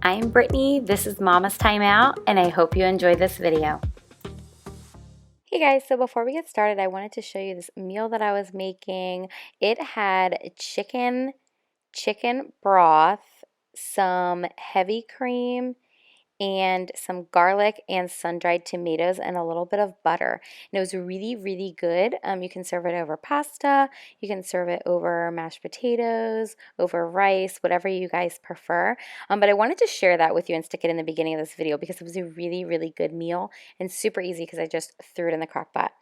I'm Brittany, this is Mama's Timeout, and I hope you enjoy this video. Hey guys, so before we get started, I wanted to show you this meal that I was making. It had chicken broth, some heavy cream, and some garlic and sun-dried tomatoes and a little bit of butter. And it was really, really good. You can serve it over pasta, you can serve it over mashed potatoes, over rice, whatever you guys prefer. But I wanted to share that with you and stick it in the beginning of this video because it was a really, really good meal and super easy because I just threw it in the crock pot.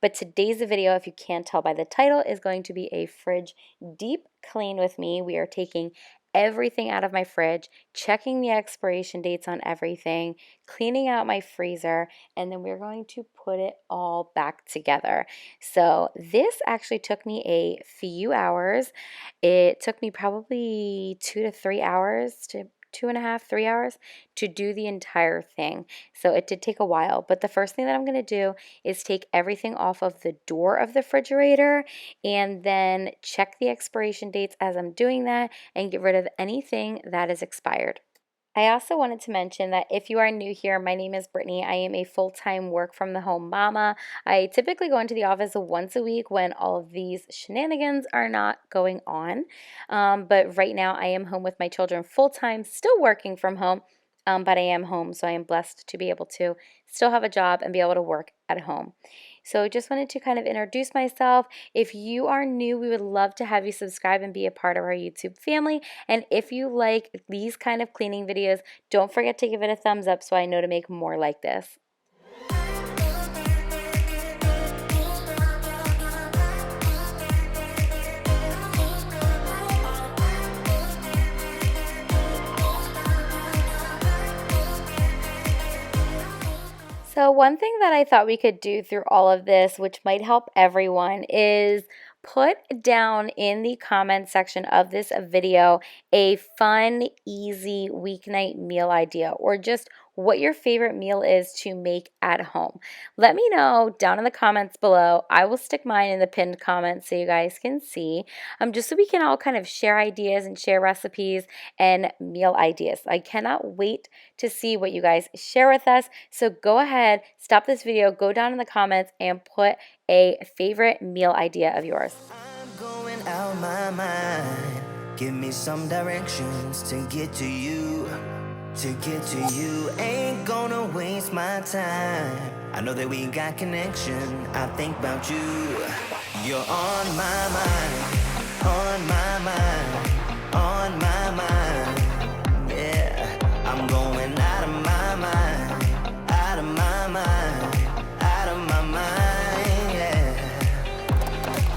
But today's video, if you can't tell by the title, is going to be a fridge deep clean with me. We are taking everything out of my fridge, checking the expiration dates on everything, cleaning out my freezer, and then we're going to put it all back together. So this actually took me a few hours. It took me probably 2 to 3 hours to 2.5, 3 hours to do the entire thing. So it did take a while, but the first thing that I'm going to do is take everything off of the door of the refrigerator and then check the expiration dates as I'm doing that and get rid of anything that is expired. I also wanted to mention that if you are new here, my name is Brittany. I am a full-time work-from-the-home mama. I typically go into the office once a week when all of these shenanigans are not going on. But right now I am home with my children full-time, still working from home, but I am home, so I am blessed to be able to still have a job and be able to work at home. So just wanted to kind of introduce myself. If you are new, we would love to have you subscribe and be a part of our YouTube family. And if you like these kind of cleaning videos, don't forget to give it a thumbs up so I know to make more like this. So one thing that I thought we could do through all of this, which might help everyone, is put down in the comment section of this video a fun, easy weeknight meal idea or just what your favorite meal is to make at home. Let me know down in the comments below. I will stick mine in the pinned comments so you guys can see, just so we can all kind of share ideas and share recipes and meal ideas. I cannot wait to see what you guys share with us. So go ahead, stop this video, go down in the comments and put a favorite meal idea of yours. I'm going out my mind. Give me some directions to get to you. To get to you, ain't gonna waste my time. I know that we got connection. I think about you. You're on my mind, on my mind, on my mind. Yeah, I'm going out of my mind, out of my mind, out of my mind. Yeah,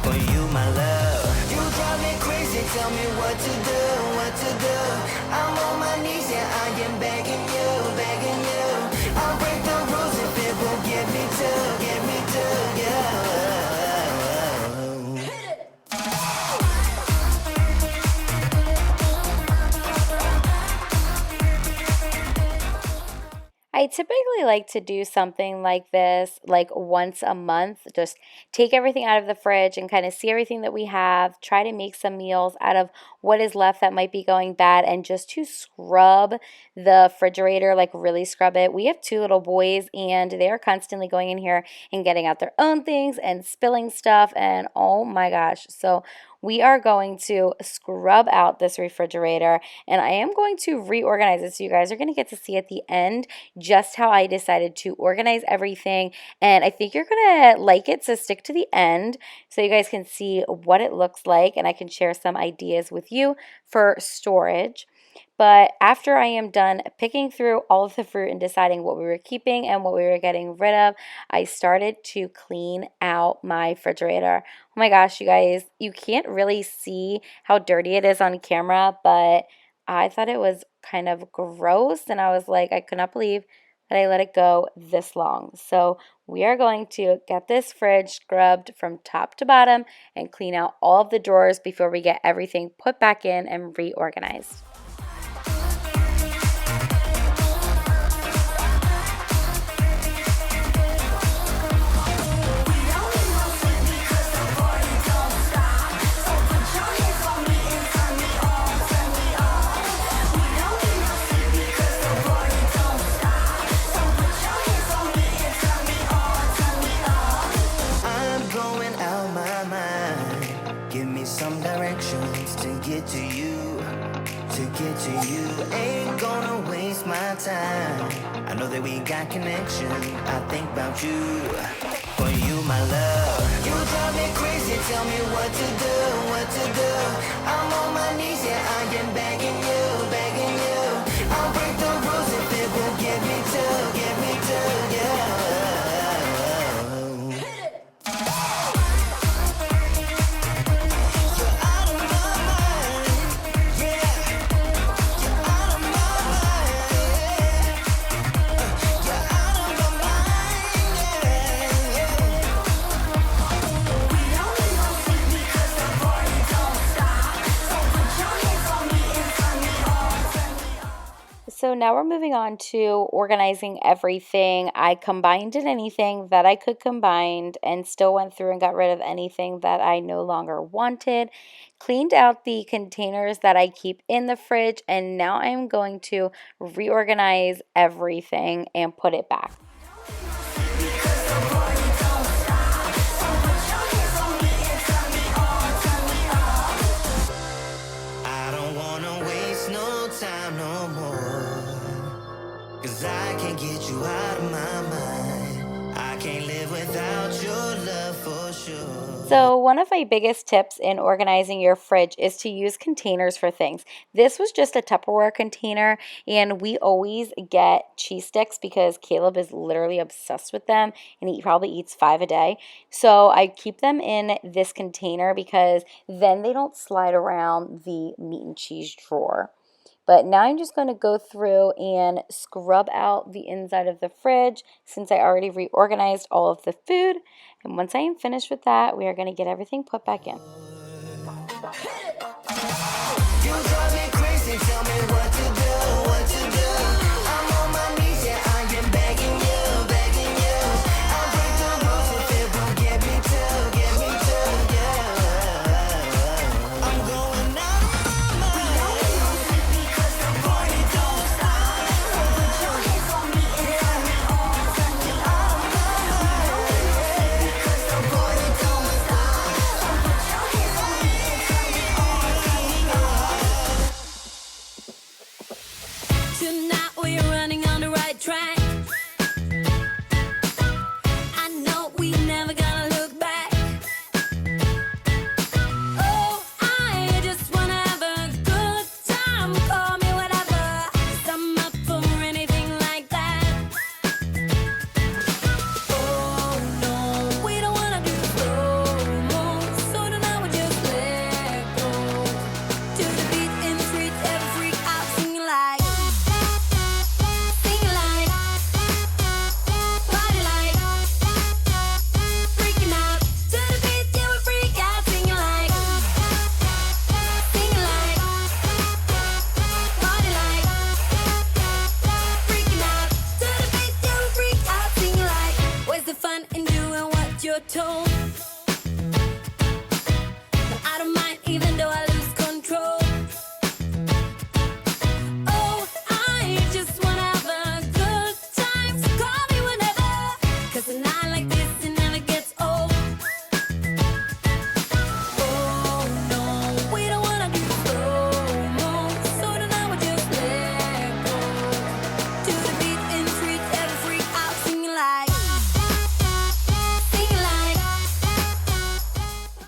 for you, my love. You drive me crazy. Tell me what to do, what to do. I'm on my knees, yeah, I am begging you, begging you. I'll break the rules if it will get me to, yeah. I typically like to do something like this like once a month, just take everything out of the fridge and kind of see everything that we have, try to make some meals out of what is left that might be going bad and just to scrub the refrigerator, like really scrub it. We have 2 little boys and they are constantly going in here and getting out their own things and spilling stuff and oh my gosh. So we are going to scrub out this refrigerator and I am going to reorganize it so you guys are going to get to see at the end just how I decided to organize everything, and I think you're going to like it, so stick to the end so you guys can see what it looks like and I can share some ideas with you for storage. But after I am done picking through all of the fruit and deciding what we were keeping and what we were getting rid of, I started to clean out my refrigerator. Oh my gosh, you guys, you can't really see how dirty it is on camera, but I thought it was kind of gross and I was like, I could not believe that I let it go this long. So we are going to get this fridge scrubbed from top to bottom and clean out all of the drawers before we get everything put back in and reorganized. some directions to get to you, to get to you. Ain't gonna waste my time. I know that we got connection. I think about you, for you, my love. You drive me crazy, tell me what to do, what to do. I'm on my knees, yeah, I am begging you, begging you. I'll break the rules if it will get me to, yeah. So now we're moving on to organizing everything. I combined anything that I could combine and still went through and got rid of anything that I no longer wanted. Cleaned out the containers that I keep in the fridge, and now I'm going to reorganize everything and put it back. I don't wanna waste no time no more, 'cause I can't get you out of my mind. I can't live without your love for sure. So, one of my biggest tips in organizing your fridge is to use containers for things. This was just a Tupperware container, and we always get cheese sticks because Caleb is literally obsessed with them, and he probably eats 5 a day. So, I keep them in this container because then they don't slide around the meat and cheese drawer. But now I'm just going to go through and scrub out the inside of the fridge since I already reorganized all of the food. And once I am finished with that, we are going to get everything put back in. You drive me crazy, tell me what to do, what to do. I'm on my knees, yeah, I am begging you, begging you. I'll break the rules if it will get me to, yeah. I'm going out of my mind. Because the party don't stop. So put your hands on me and turn me on, turn me out of my mind. Because the party don't stop. So put your hands on me and turn me on, turn me on. Tonight we're running on the right track. I know we never gonna look back. Oh, I just wanna have a good time. Call me whatever, 'cause I'm up for anything like that. Oh no, we don't wanna do slow-mo. So tonight we just let go. To the beat in the streets, every freak out singing like, singing like, party like, freaking out. To the beat, yeah, we freak out singing like, party like, freaking out. To the beat, yeah, we freak out singing like. Where's the fun in doing what you're told? But I don't mind even though I lose control. Oh, I just wanna have a good time. So call me whenever, 'cause a night like this, it never gets old. Oh no, we don't wanna do slow-mo. So tonight we just let go. To the beat in the streets, every freak out singing like, singing like.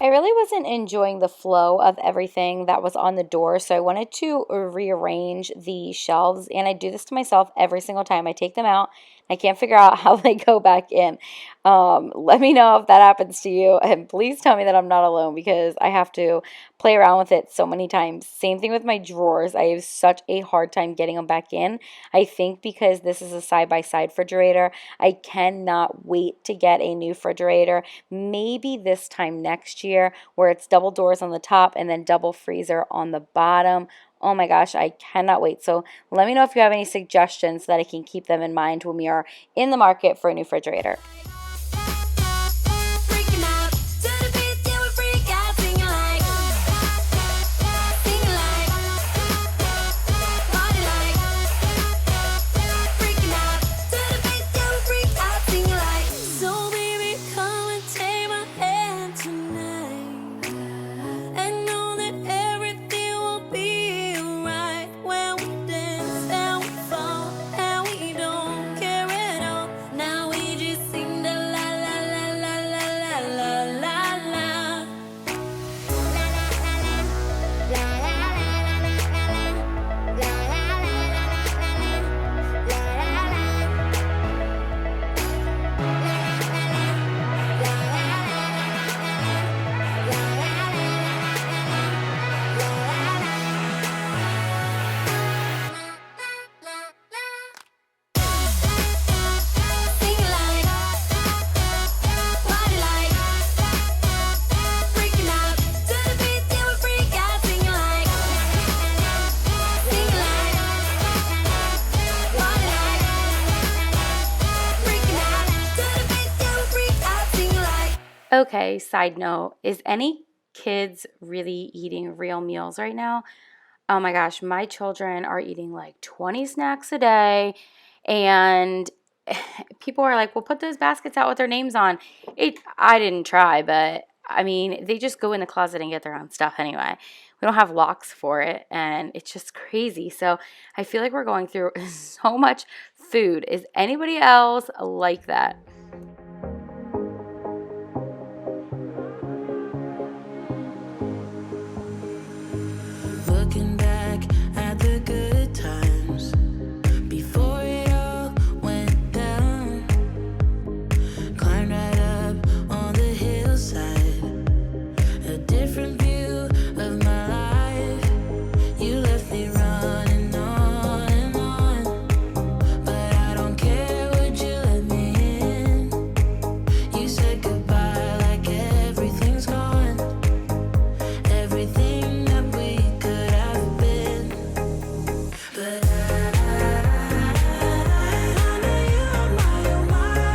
I really wasn't enjoying the flow of everything that was on the door, so I wanted to rearrange the shelves, and I do this to myself every single time. I take them out. I can't figure out how they go back in. Let me know if that happens to you, and please tell me that I'm not alone because I have to play around with it so many times. Same thing with my drawers. I have such a hard time getting them back in. I think because this is a side-by-side refrigerator, I cannot wait to get a new refrigerator. Maybe this time next year where it's double doors on the top and then double freezer on the bottom. Oh my gosh, I cannot wait. So let me know if you have any suggestions so that I can keep them in mind when we are in the market for a new refrigerator. Freaking out. To the beat, yeah, we freak out singing like, singing like, party like, freaking out. To the beat, yeah, we freak out singing like. So baby, come and take my hand tonight, and Okay, side note, is any kids really eating real meals right now? Oh my gosh, my children are eating like 20 snacks a day, and people are like, "Well, put those baskets out with their names on." I didn't try, but I mean, they just go in the closet and get their own stuff anyway. We don't have locks for it, and it's just crazy. So I feel like we're going through so much food. Is anybody else like that? Looking back at the good times before it all went down. Climbed right up on the hillside, a different view of my life. You left me running on and on, but I don't care, would you let me in? You said goodbye like everything's gone, everything that we could have been. But I know you are my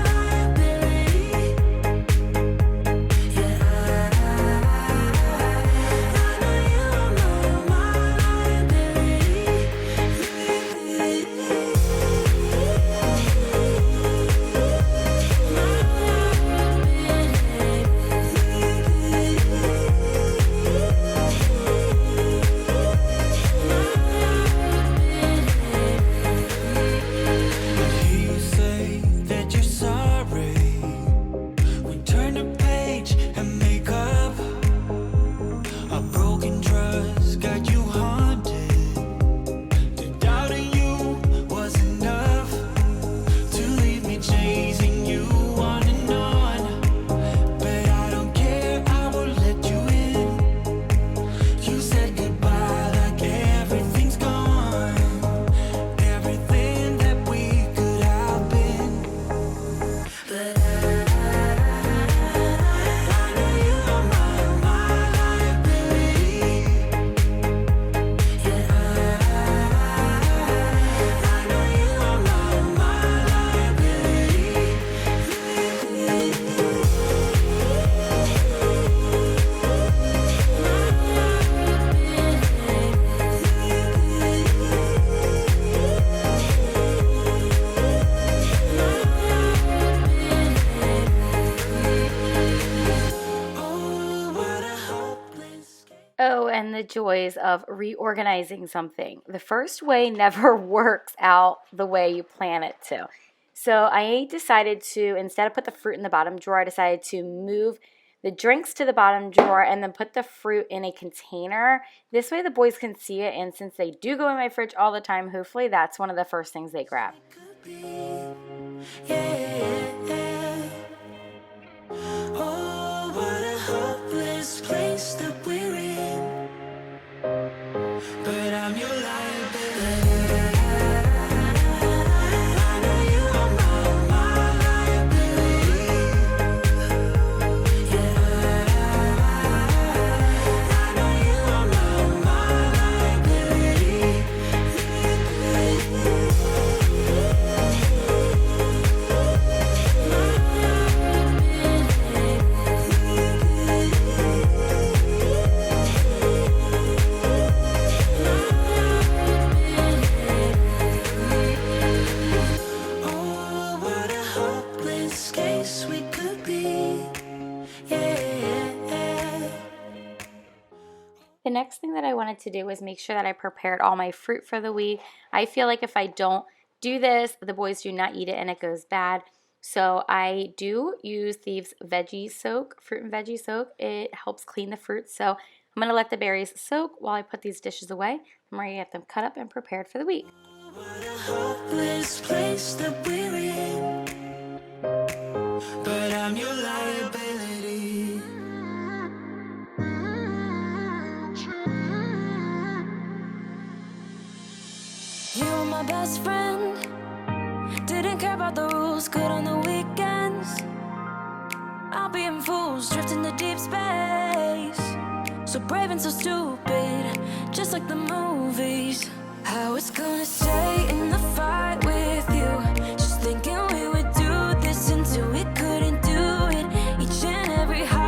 liability. Yeah, I know you are my liability. You say that you're sorry. We turn the page and make up. A broken trust got you haunted. To doubting you was enough. To leave me chasing you on and on. But I don't care, I will let you in. You said goodbye like everything's gone. Everything that we could have been. But I know you are my liability. Yeah, I know you are my liability. Oh, what a hopeless. Oh, and the joys of reorganizing something. The first way never works out the way you plan it to. So I decided to, instead of put the fruit in the bottom drawer, I decided to move the drinks to the bottom drawer and then put the fruit in a container. This way the boys can see it, and since they do go in my fridge all the time, hopefully that's one of the first things they grab. Yeah. Oh, what a hopeless place that we're in. But I'm your liability. I know you are my liability. Yeah, I know you are my liability. Oh, what a hopeless case we could be. Yeah. The next thing that I wanted to do was make sure that I prepared all my fruit for the week. I feel like if I don't do this, the boys do not eat it and it goes bad. So I do use Thieves Veggie Soak, fruit and veggie soak. It helps clean the fruit. So I'm going to let the berries soak while I put these dishes away. I'm ready to get them cut up and prepared for the week. What a hopeless place that we're in. But I'm your liability. You were my best friend. Didn't care about the rules, good on the weekends. I'll be in fools, drifting to deep space. So brave and so stupid, just like the movies. I was gonna stay in the fight with you, just thinking we would do this until we couldn't do it. Each and every high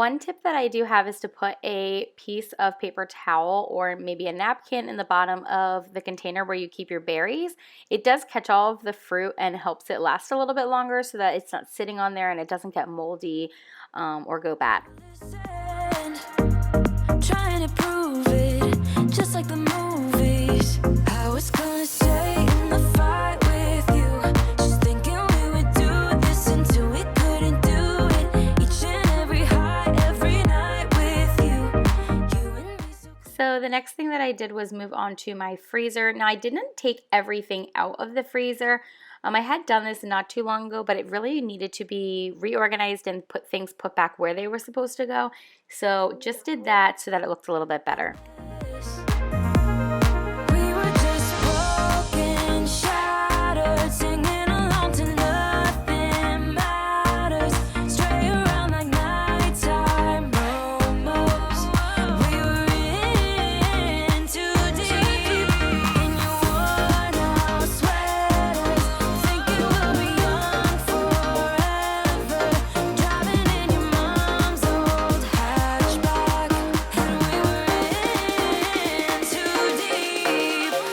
one tip that I do have is to put a piece of paper towel or maybe a napkin in the bottom of the container where you keep your berries. It does catch all of the fruit and helps it last a little bit longer so that it's not sitting on there and it doesn't get moldy or go bad. Trying to prove it, just like the movies. I was gonna stay in the fight with you, just thinking we would do this until we couldn't do it. Each and every high, every night with you. You and me So the next thing that I did was move on to my freezer. Now I didn't take everything out of the freezer. I had done this not too long ago, but it really needed to be reorganized and things put back where they were supposed to go. So just did that so that it looked a little bit better. We were just broken, shattered, singing along to nothing matters. Stray around like nighttime momos. We were in too deep in your worn out sweaters. Thinking we'll be young forever. Driving in your mom's old hatchback, and we were in too deep. Cause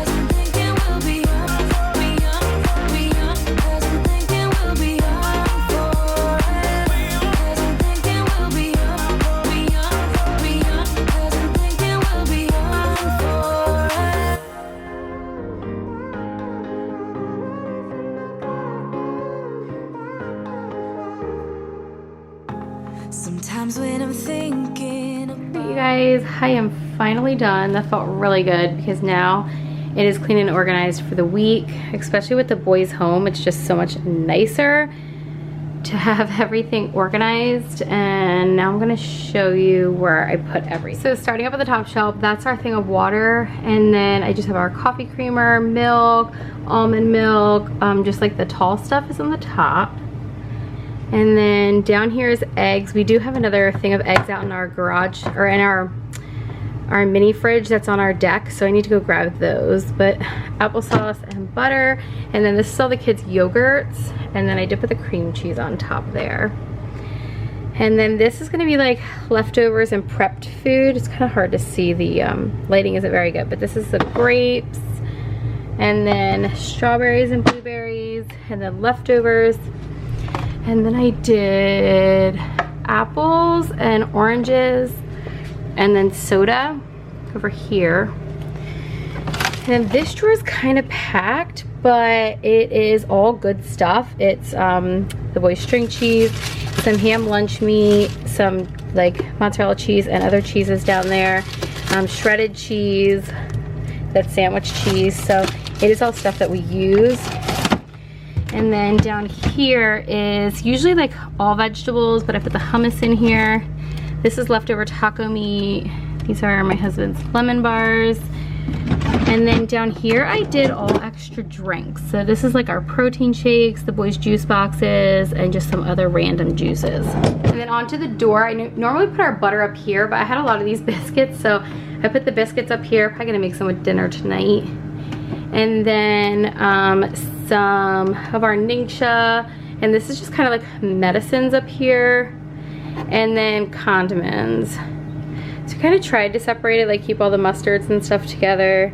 I'm thinking we'll be young, we young, cause I'm thinking we'll be young forever. Cause I'm thinking we'll be young, cause I'm thinking we'll be young forever. Sometimes when I'm thinking about You guys, I am finally done. That felt really good because now it is clean and organized for the week, especially with the boys home. It's just so much nicer to have everything organized. And now I'm gonna show you where I put everything. So starting up at the top shelf, that's our thing of water. And then I just have our coffee creamer, milk, almond milk, just like the tall stuff is on the top. And then down here is eggs. We do have another thing of eggs out in our garage, or in our mini fridge that's on our deck, so I need to go grab those. But applesauce and butter, and then this is all the kids' yogurts, and then I did put the cream cheese on top there. And then this is gonna be like leftovers and prepped food. It's kind of hard to see, the lighting isn't very good, but this is the grapes, and then strawberries and blueberries, and then leftovers. And then I did apples and oranges, and then soda over here. And then this drawer is kind of packed, but it is all good stuff. It's the boys' string cheese, some ham lunch meat, some like mozzarella cheese and other cheeses down there, shredded cheese, that's sandwich cheese. So it is all stuff that we use. And then down here is usually like all vegetables, but I put the hummus in here. This is leftover taco meat. These are my husband's lemon bars. And then down here I did all extra drinks. So this is like our protein shakes, the boys' juice boxes, and just some other random juices. And then onto the door, I normally put our butter up here, but I had a lot of these biscuits, so I put the biscuits up here. Probably gonna make some with dinner tonight. And then some of our Ningxia, and this is just kind of like medicines up here, and then condiments. So I kind of tried to separate it, like keep all the mustards and stuff together,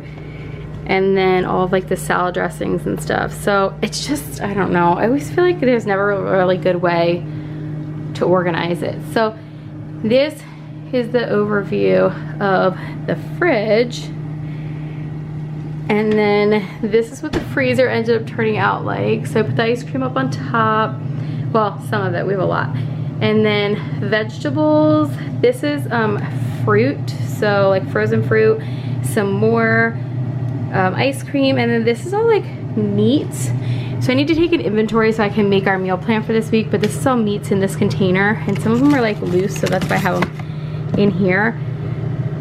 and then all of like the salad dressings and stuff. So it's just, I don't know, I always feel like there's never a really good way to organize it. So this is the overview of the fridge. And then this is what the freezer ended up turning out like. So I put the ice cream up on top. Well, some of it, we have a lot. And then vegetables. This is fruit, so like frozen fruit. Some more ice cream. And then this is all like meats. So I need to take an inventory so I can make our meal plan for this week. But this is all meats in this container. And some of them are like loose, so that's why I have them in here.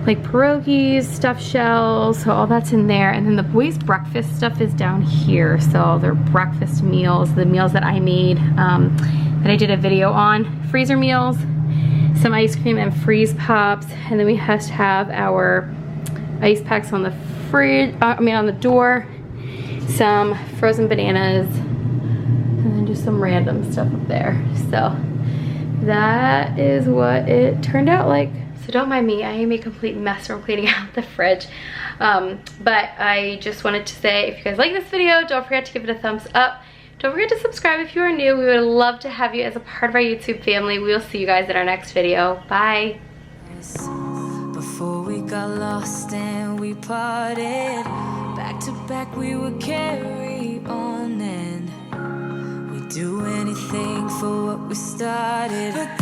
Like pierogies, stuffed shells, so all that's in there. And then the boys' breakfast stuff is down here. So their breakfast meals, the meals that I made, that I did a video on. Freezer meals, some ice cream and freeze pops, and then we have to have our ice packs on the fridge, on the door, some frozen bananas, and then just some random stuff up there. So that is what it turned out like. So don't mind me, I am a complete mess from cleaning out the fridge. But I just wanted to say, if you guys like this video, don't forget to give it a thumbs up. Don't forget to subscribe if you are new. We would love to have you as a part of our YouTube family. We will see you guys in our next video. Bye. Before we got lost and we parted, back to back we would carry on, and we'd do anything for what we started.